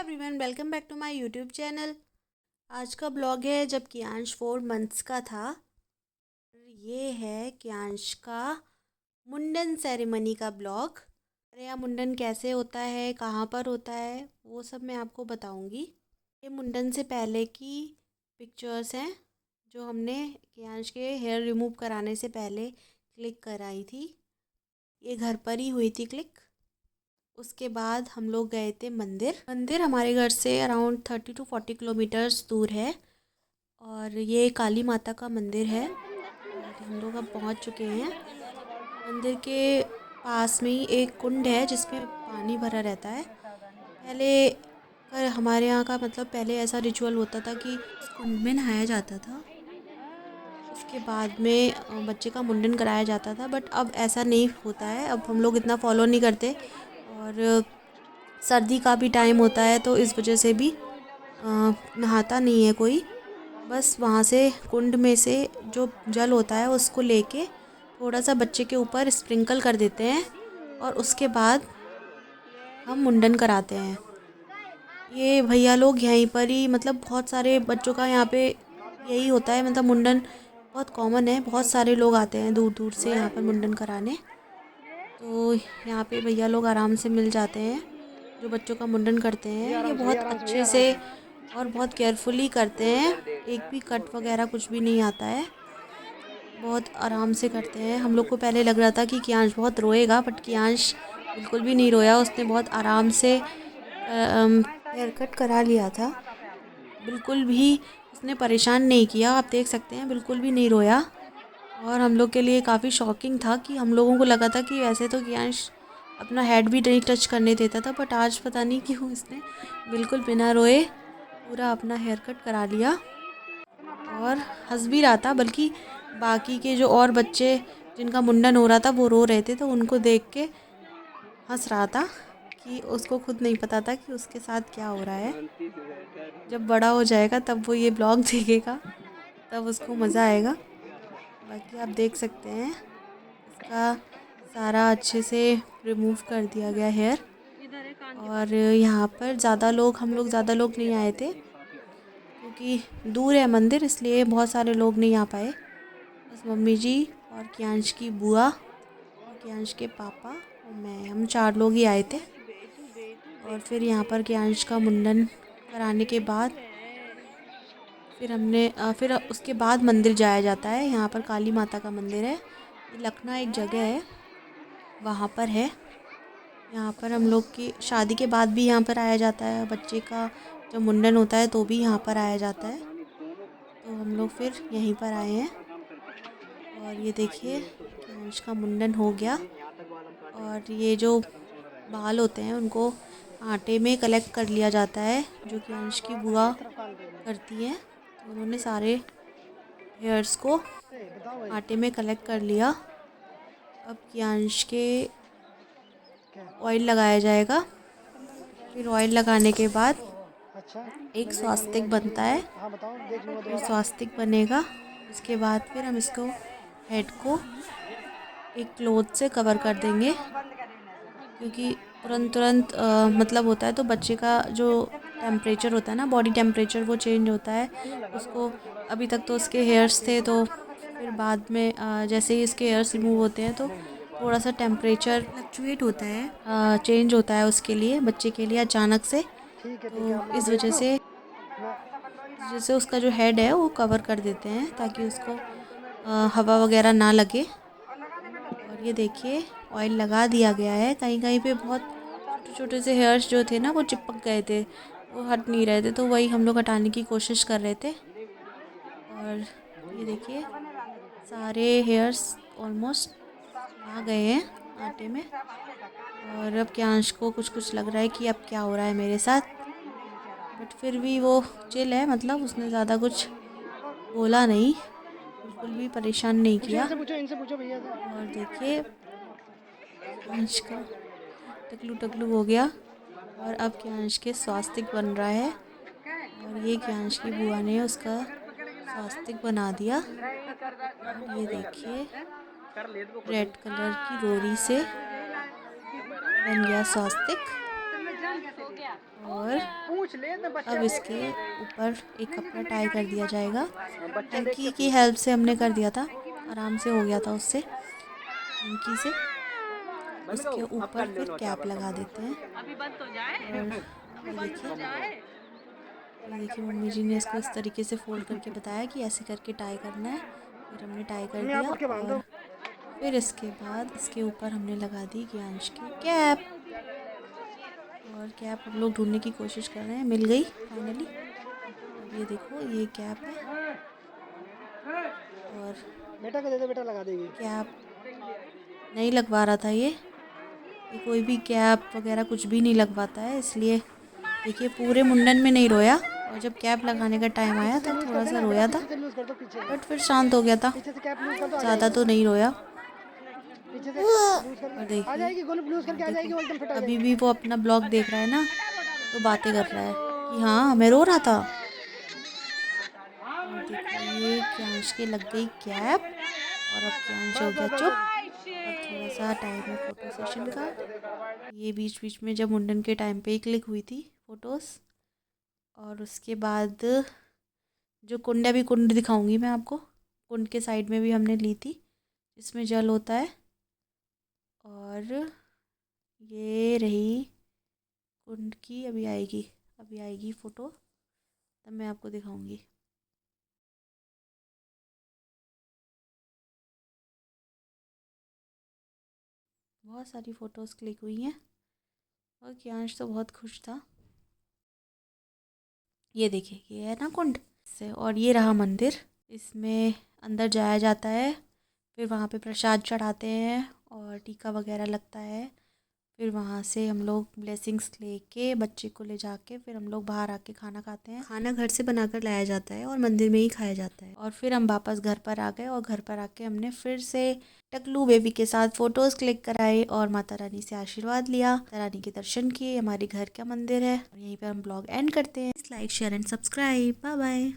Everyone, welcome back to my YouTube channel. आज का blog है जब कियांश 4 मंथ्स का था। ये है कियांश का मुंडन सेरेमनी का ब्लॉग। अरे यहाँ मुंडन कैसे होता है, कहाँ पर होता है, वो सब मैं आपको बताऊंगी। ये मुंडन से पहले की पिक्चर्स हैं जो हमने कियांश के हेयर रिमूव कराने से पहले क्लिक कराई थी। ये घर पर ही हुई थी क्लिक। उसके बाद हम लोग गए थे मंदिर हमारे घर से अराउंड 30 to 40 किलोमीटर्स दूर है। और ये काली माता का मंदिर है और हम लोग अब पहुंच चुके हैं। मंदिर के पास में ही एक कुंड है जिसमें पानी भरा रहता है। पहले हमारे यहाँ का पहले ऐसा रिचुअल होता था कि उस कुंड में नहाया जाता था। उसके बाद में बच्चे का मुंडन कराया जाता था, बट अब ऐसा नहीं होता है। अब हम लोग इतना फॉलो नहीं करते और सर्दी का भी टाइम होता है तो इस वजह से भी नहाता नहीं है कोई। बस वहाँ से कुंड में से जो जल होता है उसको लेके थोड़ा सा बच्चे के ऊपर स्प्रिंकल कर देते हैं और उसके बाद हम मुंडन कराते हैं। ये भैया लोग यहीं पर ही बहुत सारे बच्चों का यहाँ पे यही होता है। मुंडन बहुत कॉमन है, बहुत सारे लोग आते हैं दूर दूर से यहाँ पर मुंडन कराने। तो यहाँ पे भैया लोग आराम से मिल जाते हैं जो बच्चों का मुंडन करते हैं। ये बहुत अच्छे से और बहुत केयरफुली करते हैं। एक भी कट वगैरह कुछ भी नहीं आता है, बहुत आराम से करते हैं। हम लोग को पहले लग रहा था कि कियांश बहुत रोएगा, बट कियांश बिल्कुल भी नहीं रोया। उसने बहुत आराम से हेयर कट करा लिया था। बिल्कुल भी उसने परेशान नहीं किया, आप देख सकते हैं, बिल्कुल भी नहीं रोया। और हम लोग के लिए काफ़ी शॉकिंग था कि हम लोगों को लगा था कि वैसे तो कियांश अपना हेड भी नहीं टच करने देता था, बट आज पता नहीं क्यों इसने बिल्कुल बिना रोए पूरा अपना हेयर कट करा लिया। और हंस भी रहा था, बल्कि बाकी के जो और बच्चे जिनका मुंडन हो रहा था वो रो रहे थे, तो उनको देख के हंस रहा था कि उसको खुद नहीं पता था कि उसके साथ क्या हो रहा है। जब बड़ा हो जाएगा तब वो ये ब्लॉग देखेगा, तब उसको मज़ा आएगा। बाकी आप देख सकते हैं इसका सारा अच्छे से रिमूव कर दिया गया हेयर। और यहाँ पर हम लोग ज़्यादा लोग नहीं आए थे क्योंकि दूर है मंदिर, इसलिए बहुत सारे लोग नहीं आ पाए। बस मम्मी जी और कियांश की बुआ और कियांश के पापा और मैं, हम 4 लोग ही आए थे। और फिर यहाँ पर कियांश का मुंडन कराने के बाद फिर उसके बाद मंदिर जाया जाता है। यहाँ पर काली माता का मंदिर है। ये लखना एक जगह है, वहाँ पर है। यहाँ पर हम लोग की शादी के बाद भी यहाँ पर आया जाता है। बच्चे का जब मुंडन होता है तो भी यहाँ पर आया जाता है। तो हम लोग फिर यहीं पर आए हैं। और ये देखिए कियांश का मुंडन हो गया। और ये जो बाल होते हैं उनको आटे में कलेक्ट कर लिया जाता है, जो कियांश की बुआ करती हैं। तो उन्होंने सारे हेयर्स को आटे में कलेक्ट कर लिया। अब कियांश के ऑयल लगाया जाएगा। फिर ऑयल लगाने के बाद एक स्वास्तिक बनता है। फिर स्वास्तिक बनेगा, उसके बाद फिर हम इसको हेड को एक क्लॉथ से कवर कर देंगे, क्योंकि तुरंत होता है तो बच्चे का जो टेम्परेचर होता है ना, बॉडी टेम्परेचर, वो चेंज होता है। उसको अभी तक तो उसके हेयर्स थे, तो फिर बाद में जैसे ही इसके हेयर्स रिमूव होते हैं तो थोड़ा सा टेम्परेचर फ्लक्चुएट होता है, चेंज होता है उसके लिए, बच्चे के लिए अचानक से। तो इस वजह से जैसे उसका जो हेड है वो कवर कर देते हैं ताकि उसको हवा वगैरह ना लगे। और ये देखिए ऑयल लगा दिया गया है। कहीं कहीं पे बहुत छोटे छोटे से हेयर्स जो थे ना वो चिपक गए थे, वो हट नहीं रहे थे, तो वही हम लोग हटाने की कोशिश कर रहे थे। और ये देखिए सारे हेयर्स ऑलमोस्ट आ गए हैं आटे में। और अब कियांश को कुछ कुछ लग रहा है कि अब क्या हो रहा है मेरे साथ, बट फिर भी वो चिल है, उसने ज़्यादा कुछ बोला नहीं, बिल्कुल भी परेशान नहीं किया। और देखिए कियांश का टकलू टकलू हो गया। और अब कियांश के स्वास्तिक बन रहा है। और ये कियांश की बुआ ने उसका स्वास्तिक बना दिया। और ये देखिए रेड कलर की रोरी से बन गया स्वास्तिक। और अब इसके ऊपर एक कपड़ा टाई कर दिया जाएगा। हैंकी की हेल्प से हमने कर दिया था, आराम से हो गया था उससे, हैंकी से। इसके ऊपर फिर कैप लगा देते हैं। और ये देखिए मम्मी जी ने इसको इस तरीके से फोल्ड करके बताया कि ऐसे करके टाई करना है। फिर हमने टाई कर दिया और फिर इसके बाद इसके ऊपर हमने लगा दी ज्ञांश की कैप। और कैप हम लोग ढूंढने की कोशिश कर रहे हैं, मिल गई फाइनली। अब ये देखो ये कैप है और बेटा को दे दो, बेटा लगा देगी। कैप नहीं लगवा रहा था ये कोई भी कैप वगैरह कुछ भी नहीं लगवाता है, इसलिए देखिए पूरे मुंडन में नहीं रोया। और जब कैप लगाने का टाइम आया तब थोड़ा सा रोया था, बट फिर शांत हो गया था, ज़्यादा तो नहीं रोया। और देखिए अभी भी वो अपना ब्लॉग देख रहा है ना, तो बातें कर रहा है कि हाँ मैं रो रहा था। और देखो ये क्यांश के लग गई कैप और अब क्यांश हो गया चुप। अब थोड़ा सा टाइम है फ़ोटो सेशन का। ये बीच बीच में जब मुंडन के टाइम पे ही क्लिक हुई थी फ़ोटोज़। और उसके बाद जो कुंड है, अभी कुंड दिखाऊंगी मैं आपको। कुंड के साइड में भी हमने ली थी, जिसमें जल होता है। और ये रही कुंड की, अभी आएगी फ़ोटो, तब मैं आपको दिखाऊंगी। बहुत सारी फ़ोटोज़ क्लिक हुई हैं और क्यांश तो बहुत खुश था। ये देखिए ये है ना कुंड से, और ये रहा मंदिर। इसमें अंदर जाया जाता है, फिर वहाँ पे प्रसाद चढ़ाते हैं और टीका वगैरह लगता है। फिर वहाँ से हम लोग ब्लेसिंग्स लेके बच्चे को ले जाके फिर हम लोग बाहर आके खाना खाते हैं। खाना घर से बनाकर लाया जाता है और मंदिर में ही खाया जाता है। और फिर हम वापस घर पर आ गए और घर पर आके हमने फिर से टकलू बेबी के साथ फ़ोटोज़ क्लिक कराए और माता रानी से आशीर्वाद लिया, माता रानी के दर्शन किए। हमारे घर का मंदिर है और यहीं पर हम ब्लॉग एंड करते हैं। Like share and subscribe. Bye bye.